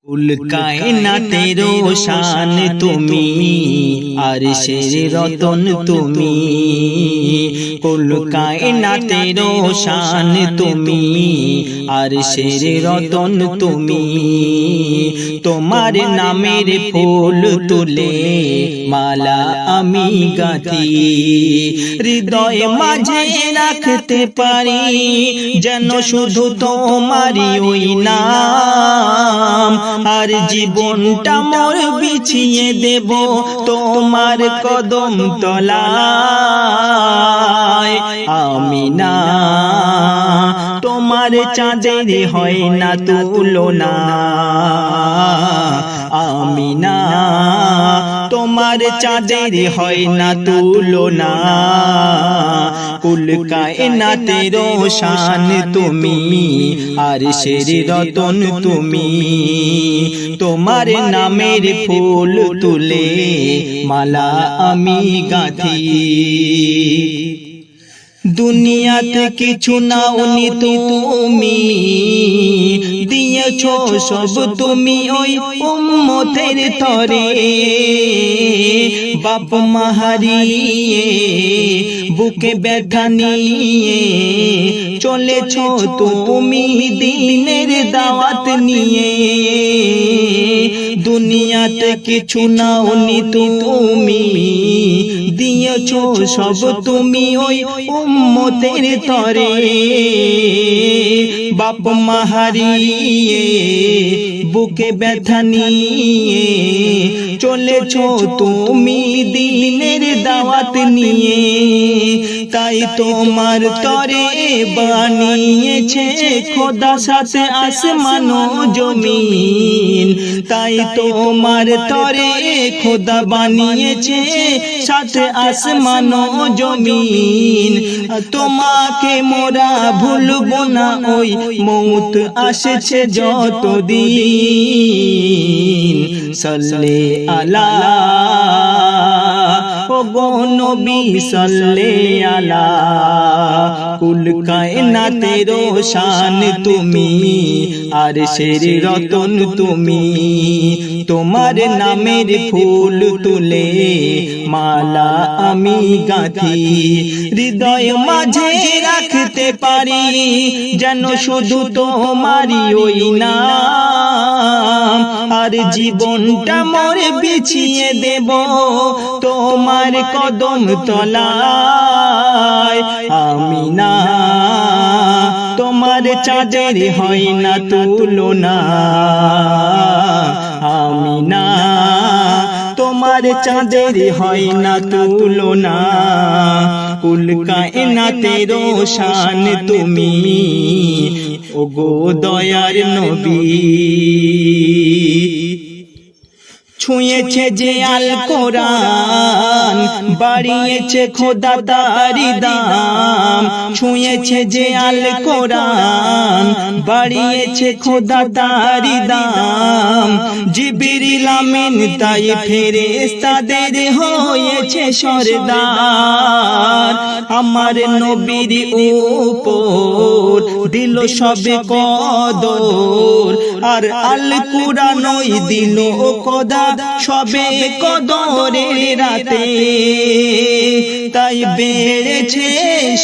कुल कायनातेरो शान तुमी अर्शेर रतन तुमी कुल कायनातेरो शान तुमी अर्शेर रतन तुमी তোমার নামের ফুল তুলে মালা আমি গাঁথি হৃদয়ে মাঝে রাখতে পারি যেন শুধু তোমারই ওই নাম আর জীবনটা মোর বিছিয়ে দেব তোমার কদম তলায় আমিনা তোমার চাঁদের হয় না তুলনা আমিনা তোমার চাঁদের হয় না তুলনা কুল কায়নাতের শান তুমি আরশের রতন তুমি তোমার নামের ফুল তুলে মালা আমি গাঁথি দুনিয়াতে কিছু নাওনি তুমি দিয়েছো সব তুমি ওই উম্মতের তরে বাপ মা হারিয়ে বুকে ব্যথা নিয়ে চলেছো তুমি দিনের দাওয়াত নিয়ে দুনিয়াতে কিছু নাওনি তুমি দিয়েছো সব তুমি ওই উম্মতের তরে বাপ মা হারিয়ে বুকে ব্যথা নিয়ে চলেছো তুমি দিনের দাওয়াত নিয়ে তাই তোমার তরে বানিয়েছে খোদা সাথে আসমান ও জমিন তাই তোমার তরে খোদা বানিয়েছে সাথে আসমান ও জমিন তোমাকে মোরা ভুলবো না ওই মৌত আসছে যতদিন সাল্লে আলা ও গো নবী সাল্লে আলা কুল কায়নাতের শান তুমি আরশের রতন তুমি তোমার নামের ফুল তুলে মালা আমি গাঁথি হৃদয় মাঝে রাখতে পারি যেন শুধু তোমারই ওই নাম আর জীবনটা মোর বিছিয়ে দেব তোমার কদম তলায় আমিনা তোমার চাঁদের হয় না তুলনা আমিনা তোমার চাঁদের হয় না তুলনা কুল কায়নাতের শান তুমি ওগো দয়ার নবী ছুঁয়েছে যে আল কোরআন বাড়িয়েছে খোদা তারি দাম ছুঁয়েছে যে আল কোরআন বাড়িয়েছে খোদা তারি দাম জিবরিল আমিন তাই ফেরেশতাদের হয়েছে সরদার আমার নবীর উপর দিল সবে কদর আর আল কোরআনই দিল খোদা সবে কদরের রাতে তাই বেড়েছে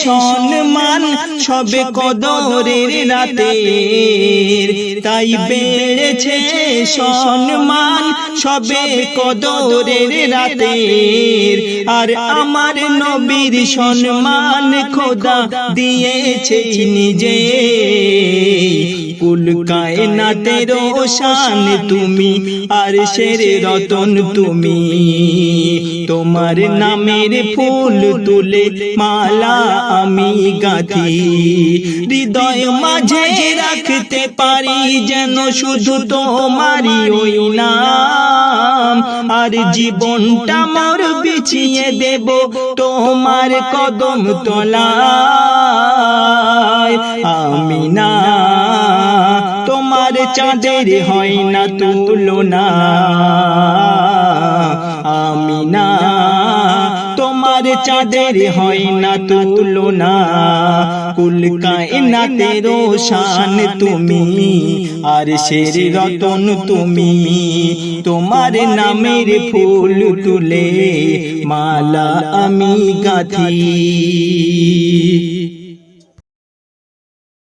সম্মান সবে কদরের রাতে তাই বেড়েছে সম্মান সবে কদরের রাতে আর আমার নবীর সম্মান খোদা দিয়েছে নিজে কুল কায়নাতের শান তুমি আরশের রতন তুমি তোমার নামের ফুল তুলে মালা আমি গাঁথি হৃদয় মাঝে রাখতে পারি যেন শুধু তোমারই ওই নাম আর জীবনটা মোর বিছিয়ে দেব তোমার কদম তলায় আমিনা তোমার চাঁদের হয় না তুলনা আমিনা তোমার চাঁদের হয় না তুলনা, কুল কায়নাতের শান তুমি, আর শের রতন তুমি। তোমার নামের ফুল তুলে মালা আমি গাঁথি।